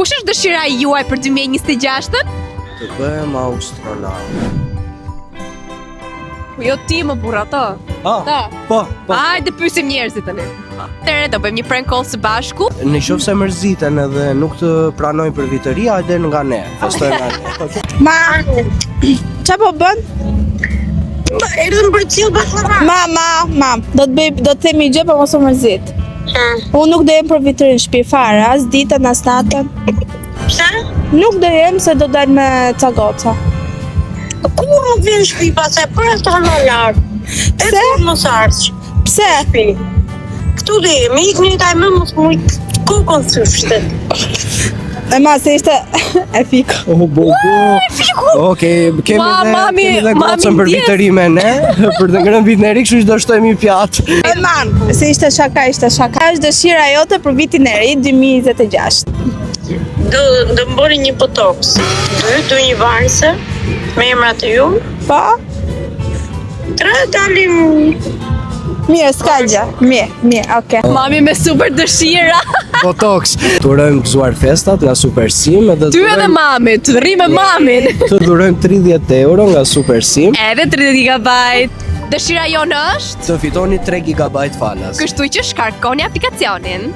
Kush është dëshira juaj për 2026-ën? Të bëhem astronaut. Jo ti më burra to. Ta. Po. Hajde pyesim njerëzit tani. Atëherë do bëjmë një prank call së bashku. Në qoftë se mërziten edhe nuk të pranojnë për vitëri, hajde nga ne. Festoj nga ne. Ma, qa po bën? Erdhëm për cilë baklava. Ma, do të themi gjë për mos u mërzit. Unë nuk do jem për vitërin në shtëpi fare, as ditën, as natën. Pse? Nuk do jem se do dal me ca goca. Kur nuk vjen në shtëpi pasaj, për e të në lartë. E Pse? kur mos ardhë. Pse? Këtu dhe jemi, ikë një taj më mos mu i kokon të shtet. E ma se ishte e fiko. Okej, kemi dhe gocën për vitëri me ne, për të ngrënë vitin e ri, kështu që do shtojmë një pjatë. E man, se ishte shaka. Është dëshira jote për vitin e ri 2026. Do mbori një botoks. Do një varse, me emrat e ju. Po? 3 dalim. Mirë, s'ka gjë. Mirë, okay. Mami me super dëshira. Botox. Të urojmë gëzuar festat nga Super Sim edhe Ty edhe mamit, rri me mamin. të dhurojmë 30 euro nga Super Sim. Edhe 30 GB. Dëshira jonë është, Të fitoni 3 GB falas. kështu që shkarkoni aplikacionin.